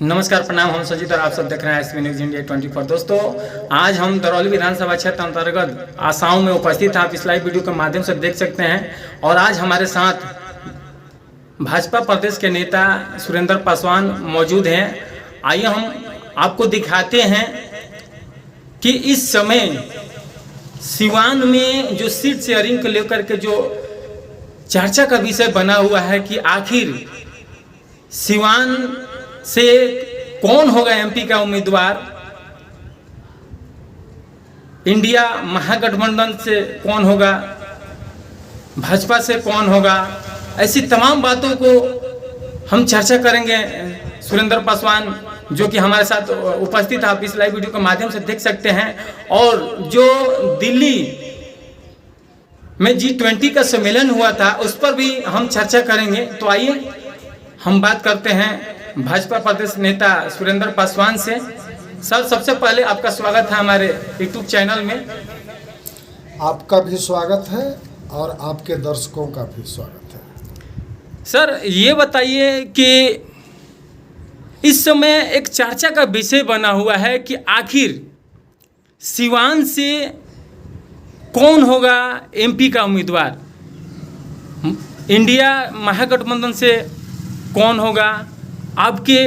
नमस्कार, प्रणाम। हम संजीत और आप सब देख रहे हैं एसबी न्यूज इंडिया 24। दोस्तों, आज हम दरौली विधानसभा क्षेत्र अंतर्गत आसाम में उपस्थित हैं। आप इस लाइव वीडियो के माध्यम से देख सकते हैं। और आज हमारे साथ भाजपा प्रदेश के नेता सुरेंद्र पासवान मौजूद हैं। आइए हम आपको दिखाते हैं कि इस समय सिवान में जो सीट शेयरिंग को लेकर के जो चर्चा का विषय बना हुआ है कि आखिर सिवान से कौन होगा एमपी का उम्मीदवार, इंडिया महागठबंधन से कौन होगा, भाजपा से कौन होगा, ऐसी तमाम बातों को हम चर्चा करेंगे। सुरेंद्र पासवान जो कि हमारे साथ उपस्थित है, आप इस लाइव वीडियो के माध्यम से देख सकते हैं। और जो दिल्ली में G20 का सम्मेलन हुआ था, उस पर भी हम चर्चा करेंगे। तो आइए हम बात करते हैं भाजपा प्रदेश नेता सुरेंद्र पासवान से। सर, सबसे पहले आपका स्वागत है हमारे यूट्यूब चैनल में। आपका भी स्वागत है और आपके दर्शकों का भी स्वागत है। सर, ये बताइए कि इस समय एक चर्चा का विषय बना हुआ है कि आखिर सिवान से कौन होगा एमपी का उम्मीदवार, इंडिया महागठबंधन से कौन होगा, आपके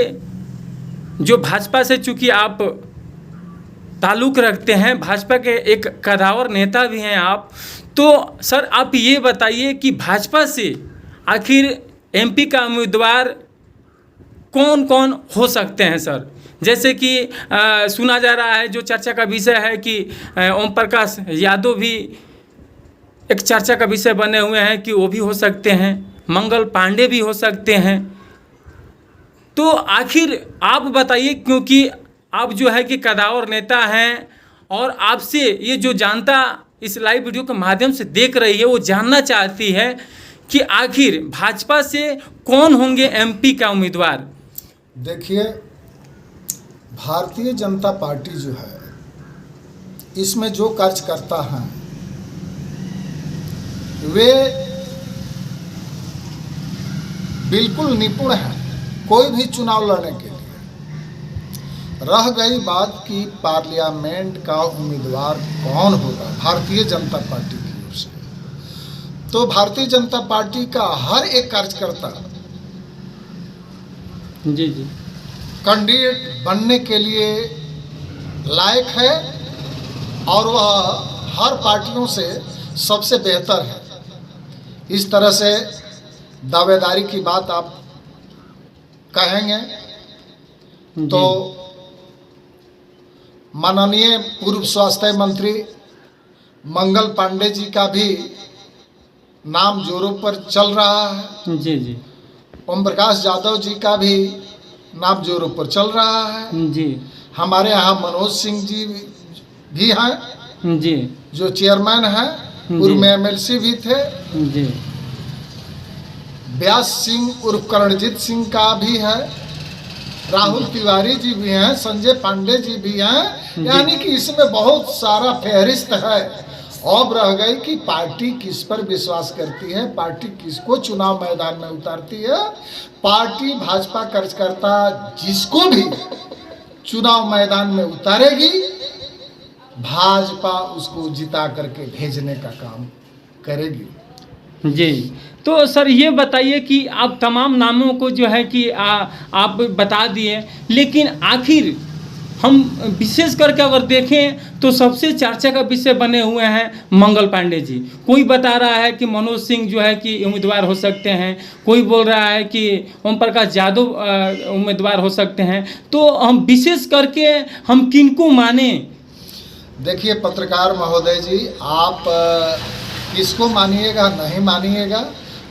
जो भाजपा से चूंकि आप ताल्लुक़ रखते हैं, भाजपा के एक कदावर नेता भी हैं आप, तो सर आप ये बताइए कि भाजपा से आखिर एमपी का उम्मीदवार कौन कौन हो सकते हैं सर। जैसे कि सुना जा रहा है, जो चर्चा का विषय है कि ओम प्रकाश यादव भी एक चर्चा का विषय बने हुए हैं कि वो भी हो सकते हैं, मंगल पांडे भी हो सकते हैं। तो आखिर आप बताइए, क्योंकि आप जो है कि कदावर नेता हैं और आपसे ये जो जनता इस लाइव वीडियो के माध्यम से देख रही है, वो जानना चाहती है कि आखिर भाजपा से कौन होंगे एमपी का उम्मीदवार। देखिए, भारतीय जनता पार्टी जो है, इसमें जो कार्यकर्ता हैं वे बिल्कुल निपुण हैं कोई भी चुनाव लड़ने के लिए। रह गई बात कि पार्लियामेंट का उम्मीदवार कौन होगा भारतीय जनता पार्टी की ओर से, तो भारतीय जनता पार्टी का हर एक कार्यकर्ता जी कैंडिडेट बनने के लिए लायक है और वह हर पार्टियों से सबसे बेहतर है। इस तरह से दावेदारी की बात आप कहेंगे तो माननीय पूर्व स्वास्थ्य मंत्री मंगल पांडे जी का भी नाम जोरों पर चल रहा है। जी ओम प्रकाश यादव जी का भी नाम जोरों पर चल रहा है। जी हमारे यहाँ मनोज सिंह जी भी हैं जी, जो चेयरमैन हैं, पूर्व में एमएलसी भी थे। जी व्यास सिंह उर्फ करणजीत सिंह का भी है, राहुल तिवारी जी भी हैं, संजय पांडे जी भी हैं। यानी कि इसमें बहुत सारा फहरिस्त है। अब रह गई कि पार्टी किस पर विश्वास करती है, पार्टी किसको चुनाव मैदान में उतारती है। पार्टी भाजपा कार्यकर्ता जिसको भी चुनाव मैदान में उतारेगी, भाजपा उसको जिता करके भेजने का काम करेगी। जी। तो सर ये बताइए कि आप तमाम नामों को जो है कि आप बता दिए, लेकिन आखिर हम विशेष करके अगर देखें तो सबसे चर्चा का विषय बने हुए हैं मंगल पांडे जी। कोई बता रहा है कि मनोज सिंह जो है कि उम्मीदवार हो सकते हैं, कोई बोल रहा है कि ओम प्रकाश यादव उम्मीदवार हो सकते हैं। तो हम विशेष करके हम किनको माने। देखिए पत्रकार महोदय जी, आप किसको मानिएगा नहीं मानिएगा,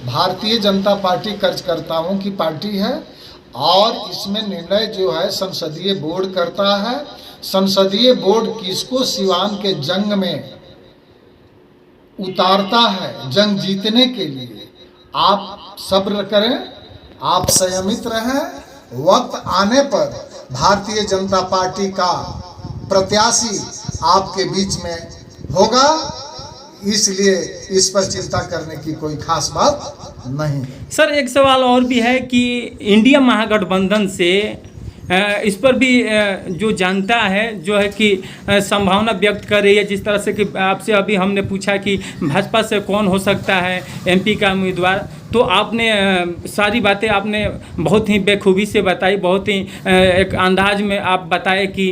भारतीय जनता पार्टी कार्यकर्ताओं की पार्टी है और इसमें निर्णय जो है संसदीय बोर्ड करता है। संसदीय बोर्ड किसको सिवान के जंग में उतारता है, जंग जीतने के लिए। आप सब्र करें, आप संयमित रहें। वक्त आने पर भारतीय जनता पार्टी का प्रत्याशी आपके बीच में होगा, इसलिए इस पर चिंता करने की कोई खास बात नहीं। सर एक सवाल और भी है कि इंडिया महागठबंधन से इस पर भी जो जनता है जो है कि संभावना व्यक्त कर रही है, जिस तरह से कि आपसे अभी हमने पूछा कि भाजपा से कौन हो सकता है एमपी का उम्मीदवार, तो आपने सारी बातें आपने बहुत ही बेखूबी से बताई, बहुत ही एक अंदाज में आप बताए कि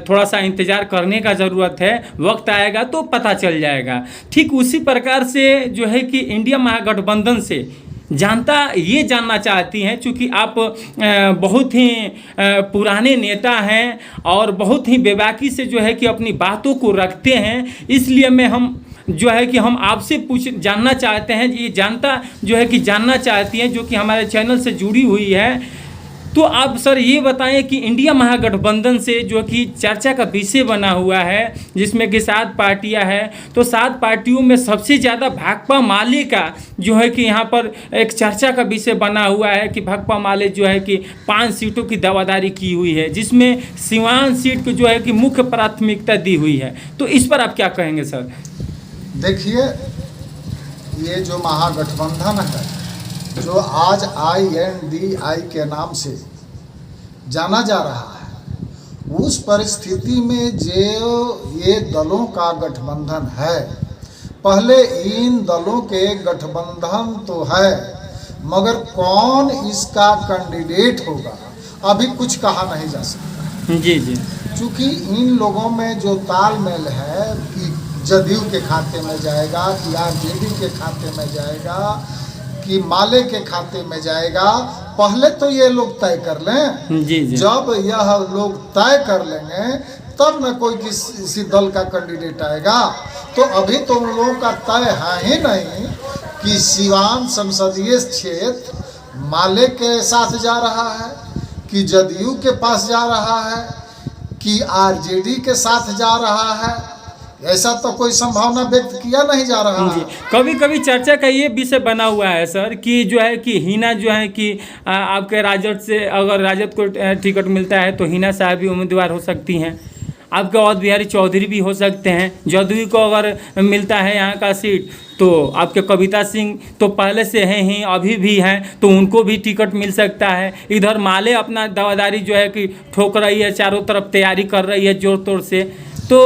थोड़ा सा इंतज़ार करने का ज़रूरत है, वक्त आएगा तो पता चल जाएगा। ठीक उसी प्रकार से जो है कि इंडिया महागठबंधन से जनता ये जानना चाहती हैं, चूँकि आप बहुत ही पुराने नेता हैं और बहुत ही बेबाकी से जो है कि अपनी बातों को रखते हैं, इसलिए हम जो है कि हम आपसे जानना चाहते हैं, ये जनता जो है कि जानना चाहती है जो कि हमारे चैनल से जुड़ी हुई है। तो आप सर ये बताएं कि इंडिया महागठबंधन से जो कि चर्चा का विषय बना हुआ है, जिसमें कि 7 पार्टियां हैं, तो 7 पार्टियों में सबसे ज़्यादा भाकपा माले का जो है कि यहाँ पर एक चर्चा का विषय बना हुआ है कि भाकपा माले जो है कि 5 सीटों की दावादारी की हुई है, जिसमें सिवान सीट को जो है कि मुख्य प्राथमिकता दी हुई है। तो इस पर आप क्या कहेंगे सर? देखिए, ये जो महागठबंधन है, जो आज INDI के नाम से जाना जा रहा है, उस परिस्थिति में जो ये दलों का गठबंधन है, पहले इन दलों के गठबंधन तो है, मगर कौन इसका कैंडिडेट होगा अभी कुछ कहा नहीं जा सकता। जी जी। क्योंकि इन लोगों में जो तालमेल है कि जदयू के खाते में जाएगा कि RJD के खाते में जाएगा कि माले के खाते में जाएगा, पहले तो ये लोग तय कर लें। जी जी। जब यह लोग तय कर लेंगे तब न कोई किसी दल का कैंडिडेट आएगा। तो अभी तो उन लोगों का तय है ही नहीं कि सिवान संसदीय क्षेत्र माले के साथ जा रहा है, कि जदयू के पास जा रहा है, कि RJD के साथ जा रहा है। ऐसा तो कोई संभावना व्यक्त किया नहीं जा रहा है। कभी कभी चर्चा का ये विषय बना हुआ है सर कि जो है कि हिना जो है कि आपके राजद से अगर राजद को टिकट मिलता है तो हिना साहब भी उम्मीदवार हो सकती हैं, आपके अवध बिहारी चौधरी भी हो सकते हैं। जदयू को अगर मिलता है यहाँ का सीट तो आपके कविता सिंह तो पहले से हैं ही, अभी भी हैं, तो उनको भी टिकट मिल सकता है। इधर माले अपना दावादारी जो है कि ठोक रही है, चारों तरफ तैयारी कर रही है जोर तोड़ से। तो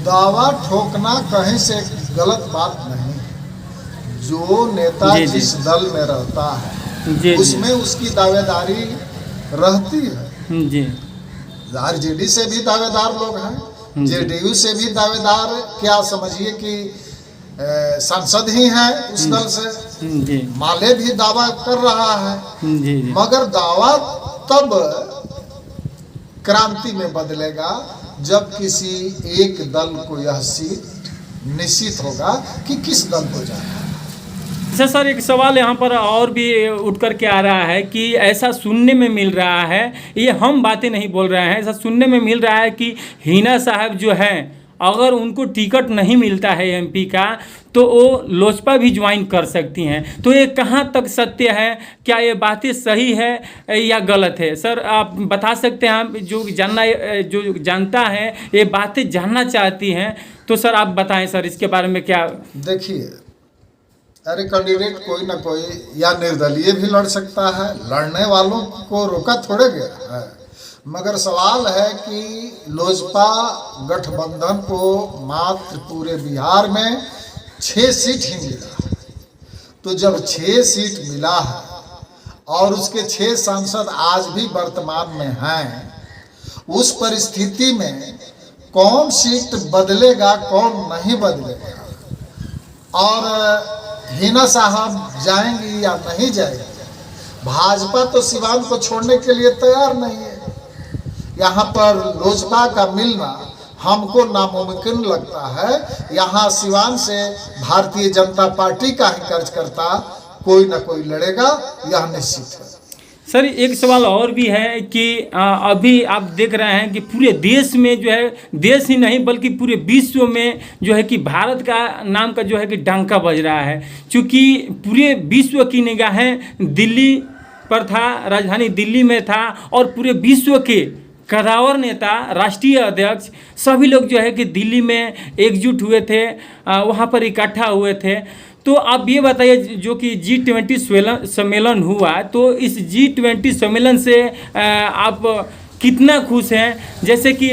दावा ठोकना कहीं से गलत बात नहीं है। जो नेता जिस दल में रहता है उसमें उसकी दावेदारी रहती है। जी। RJD से भी दावेदार लोग हैं, JDU से भी दावेदार, क्या समझिए कि सांसद ही हैं उस दल से। जी। माले भी दावा कर रहा है। जी जी। मगर दावा तब क्रांति में बदलेगा जब किसी एक दल को यह सीट निश्चित होगा कि किस दल को जाए। अच्छा सर, एक सवाल यहाँ पर और भी उठ कर के आ रहा है कि ऐसा सुनने में मिल रहा है, ये हम बातें नहीं बोल रहे हैं, ऐसा सुनने में मिल रहा है कि हिना साहब जो हैं अगर उनको टिकट नहीं मिलता है MP का तो वो लोजपा भी ज्वाइन कर सकती हैं। तो ये कहाँ तक सत्य है, क्या ये बातें सही है या गलत है? सर आप बता सकते हैं, हम जो जानता है ये बातें जानना चाहती हैं, तो सर आप बताएं सर इसके बारे में क्या। देखिए, अरे कैंडिडेट कोई ना कोई या निर्दलीय भी लड़ सकता है, लड़ने वालों को रोका थोड़े गया है। मगर सवाल है कि लोजपा गठबंधन को मात्र पूरे बिहार में 6 सीट ही मिला। तो जब 6 सीट मिला है और उसके 6 सांसद आज भी वर्तमान में हैं, उस परिस्थिति में कौन सीट बदलेगा कौन नहीं बदलेगा, और हिना साहब जाएंगी या नहीं जाएंगी, भाजपा तो सिवान को छोड़ने के लिए तैयार नहीं है। यहाँ पर लोजपा का मिलना हमको नामुमकिन लगता है। यहाँ सिवान से भारतीय जनता पार्टी का ही कार्यकर्ता कोई ना कोई लड़ेगा, यह निश्चित है। सर एक सवाल और भी है कि अभी आप देख रहे हैं कि पूरे देश में जो है, देश ही नहीं बल्कि पूरे विश्व में जो है कि भारत का नाम का जो है कि डंका बज रहा है, क्योंकि पूरे विश्व की निगाहें दिल्ली पर था, राजधानी दिल्ली में था, और पूरे विश्व के कदावर नेता, राष्ट्रीय अध्यक्ष सभी लोग जो है कि दिल्ली में एकजुट हुए थे, वहाँ पर इकट्ठा हुए थे। तो आप ये बताइए, जो कि G20 सम्मेलन हुआ, तो इस G20 सम्मेलन से आप कितना खुश हैं? जैसे कि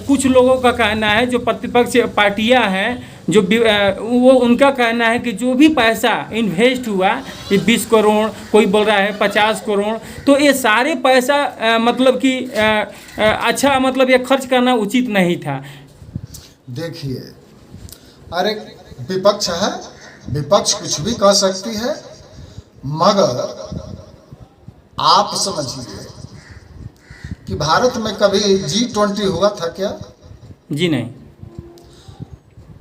कुछ लोगों का कहना है, जो प्रतिपक्ष पार्टियां हैं, जो वो उनका कहना है कि जो भी पैसा इन्वेस्ट हुआ, ये 20 करोड़, कोई बोल रहा है 50 करोड़, तो ये सारे पैसा मतलब कि अच्छा, मतलब ये खर्च करना उचित नहीं था। देखिए, अरे विपक्ष है, विपक्ष कुछ भी कह सकती है, मगर आप समझिए कि भारत में कभी G20 हुआ था क्या? जी नहीं।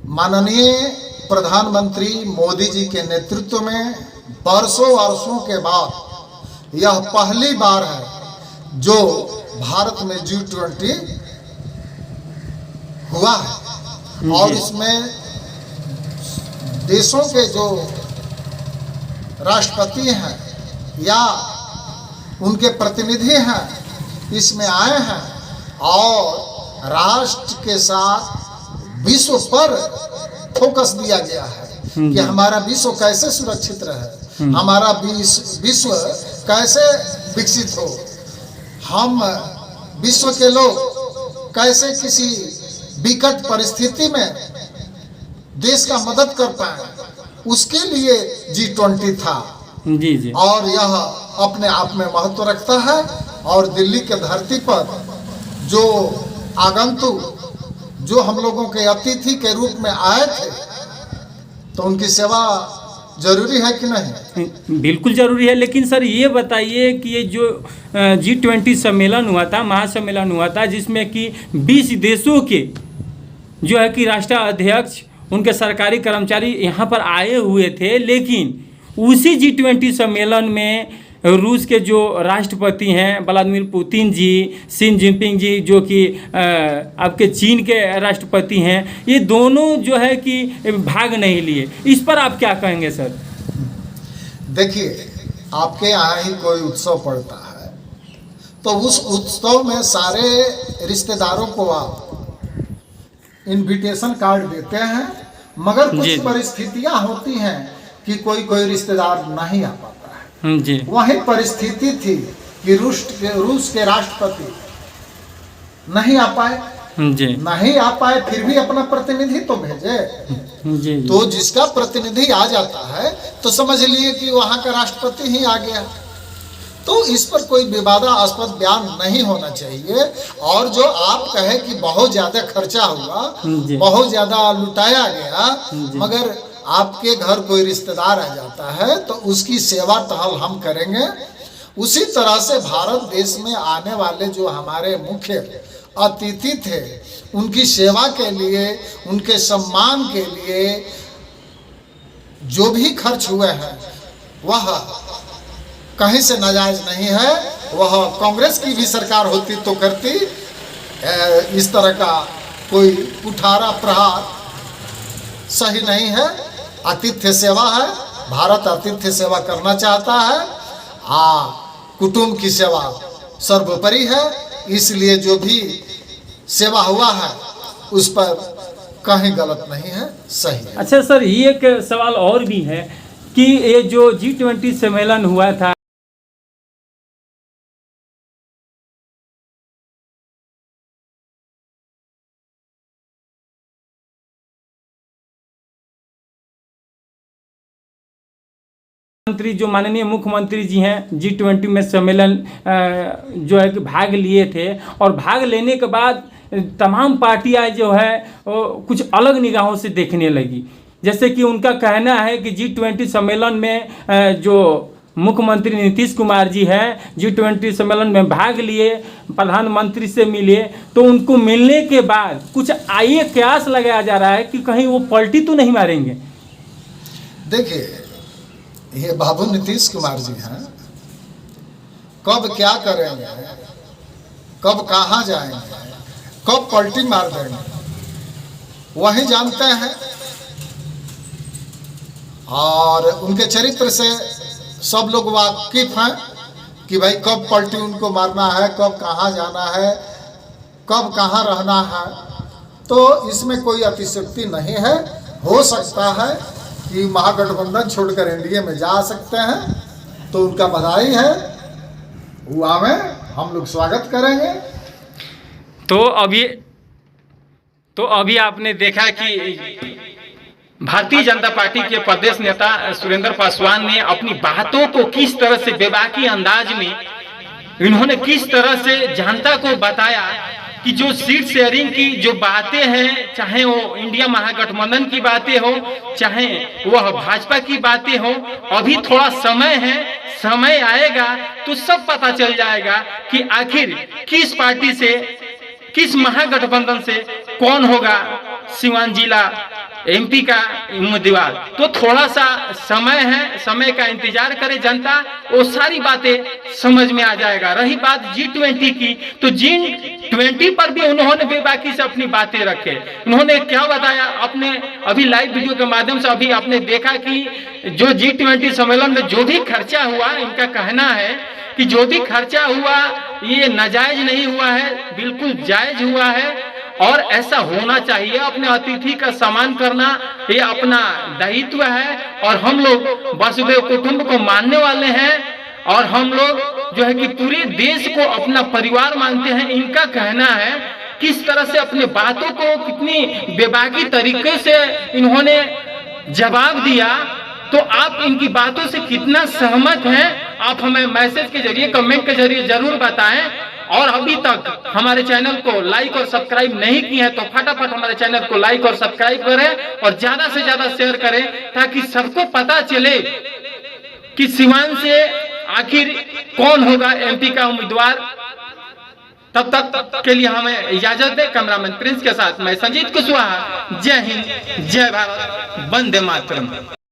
माननीय प्रधानमंत्री मोदी जी के नेतृत्व में वर्षों के बाद यह पहली बार है जो भारत में G20 हुआ है, और इसमें देशों के जो राष्ट्रपति हैं या उनके प्रतिनिधि हैं इसमें आए हैं, और राष्ट्र के साथ विश्व पर फोकस दिया गया है कि हमारा विश्व कैसे सुरक्षित रहे, हमारा विश्व कैसे विकसित हो, हम विश्व के लोग कैसे किसी विकट परिस्थिति में देश का मदद कर पाए, उसके लिए G20 था। जी जी। और यह अपने आप में महत्व रखता है, और दिल्ली के धरती पर जो आगंतुक, जो हम लोगों के अतिथि के रूप में आए थे, तो उनकी सेवा जरूरी है कि नहीं? बिल्कुल जरूरी है। लेकिन सर ये बताइए कि ये जो G20 सम्मेलन हुआ था, महासम्मेलन हुआ था, जिसमें कि 20 देशों के जो है कि राष्ट्राध्यक्ष, उनके सरकारी कर्मचारी यहाँ पर आए हुए थे, लेकिन उसी G20 सम्मेलन में रूस के जो राष्ट्रपति हैं व्लादिमीर पुतिन जी, शी जिनपिंग जी, जो कि आपके चीन के राष्ट्रपति हैं, ये दोनों जो है कि भाग नहीं लिए। इस पर आप क्या कहेंगे सर? देखिए, आपके यहाँ ही कोई उत्सव पड़ता है, तो उस उत्सव में सारे रिश्तेदारों को आप इनविटेशन कार्ड देते हैं, मगर कुछ परिस्थितियां होती हैं कि कोई रिश्तेदार नहीं आ पाता है। जी। वही परिस्थिति थी कि रूस के राष्ट्रपति नहीं आ पाए। जी। नहीं आ पाए, फिर भी अपना प्रतिनिधि तो भेजे। जी। तो जिसका प्रतिनिधि आ जाता है तो समझ लिए कि वहां का राष्ट्रपति ही आ गया। तो इस पर कोई विवादास्पद बयान नहीं होना चाहिए। और जो आप कहे कि बहुत ज्यादा खर्चा हुआ, बहुत ज्यादा लुटाया गया, मगर आपके घर कोई रिश्तेदार आ जाता है तो उसकी सेवा टहल हम करेंगे। उसी तरह से भारत देश में आने वाले जो हमारे मुख्य अतिथि थे, उनकी सेवा के लिए, उनके सम्मान के लिए जो भी खर्च हुए हैं वह कहीं से नाजायज नहीं है। वह कांग्रेस की भी सरकार होती तो करती। इस तरह का कोई कुठारा प्रहार सही नहीं है। आतिथ्य सेवा है, भारत आतिथ्य सेवा करना चाहता है। कुटुंब की सेवा सर्वोपरि है, इसलिए जो भी सेवा हुआ है उस पर कहीं गलत नहीं है, सही है। अच्छा सर, ये एक सवाल और भी है कि ये जो G20 सम्मेलन हुआ था, मंत्री जो माननीय मुख्यमंत्री जी हैं G20 में सम्मेलन जो है कि भाग लिए थे, और भाग लेने के बाद तमाम पार्टियां जो है कुछ अलग निगाहों से देखने लगी। जैसे कि उनका कहना है कि G20 सम्मेलन में जो मुख्यमंत्री नीतीश कुमार जी हैं G20 सम्मेलन में भाग लिए, प्रधानमंत्री से मिले, तो उनको मिलने के बाद कुछ आइए कयास लगाया जा रहा है कि कहीं वो पलटी तो नहीं मारेंगे। देखिए, ये बाबू नीतीश कुमार जी हैं, कब क्या करेंगे, कब कहाँ जाएंगे, कब पलटी मार देंगे, वही जानते हैं। और उनके चरित्र से सब लोग वाकिफ हैं कि भाई कब पलटी उनको मारना है, कब कहाँ जाना है, कब कहाँ रहना है। तो इसमें कोई अतिशयोक्ति नहीं है। हो सकता है कि महागठबंधन छोड़कर एनडीए में जा सकते हैं, तो उनका बधाई है, हुआ में हम लोग स्वागत करेंगे। तो अभी आपने देखा कि भारतीय जनता पार्टी के प्रदेश नेता सुरेंद्र पासवान ने अपनी बातों को किस तरह से बेबाकी अंदाज में इन्होंने किस तरह से जनता को बताया कि जो सीट शेयरिंग की जो बातें हैं, चाहे वो इंडिया महागठबंधन की बातें हो, चाहे वह भाजपा की बातें हो, अभी थोड़ा समय है, समय आएगा तो सब पता चल जाएगा कि आखिर किस पार्टी से, किस महागठबंधन से कौन होगा सीवान जिला एमपी का उम्मीदवार। तो थोड़ा सा समय है, समय का इंतजार करे जनता, वो सारी बातें समझ में आ जाएगा। रही बात G20 की, तो G20 पर भी उन्होंने बेबाकी से अपनी बातें रखे। उन्होंने क्या बताया अपने अभी लाइव वीडियो के माध्यम से, अभी आपने देखा कि जो G20 सम्मेलन में जो भी खर्चा हुआ, इनका कहना है कि जो भी खर्चा हुआ ये नाजायज नहीं हुआ है, बिल्कुल जायज हुआ है और ऐसा होना चाहिए। अपने अतिथि का सम्मान करना ये अपना दायित्व है और हम लोग वसुधैव कुटुंब को मानने वाले हैं और हम लोग जो है कि पूरे देश को अपना परिवार मानते हैं। इनका कहना है किस तरह से अपने बातों को कितनी बेबाकी तरीके से इन्होंने जवाब दिया, तो आप इनकी बातों से कितना सहमत हैं, आप हमें मैसेज के जरिए, कमेंट के जरिए जरूर बताएं। और अभी तक हमारे चैनल को लाइक और सब्सक्राइब नहीं किए हैं तो फटाफट हमारे चैनल को लाइक और सब्सक्राइब करें और ज्यादा से ज्यादा शेयर करें, ताकि सबको पता चले कि सीवान से आखिर कौन होगा एमपी का उम्मीदवार। तब तक के लिए हमें इजाजत दे। कैमरामैन प्रिंस के साथ मैं संजीत कुशवाहा। जय हिंद, जय भारत, वंदे मातरम।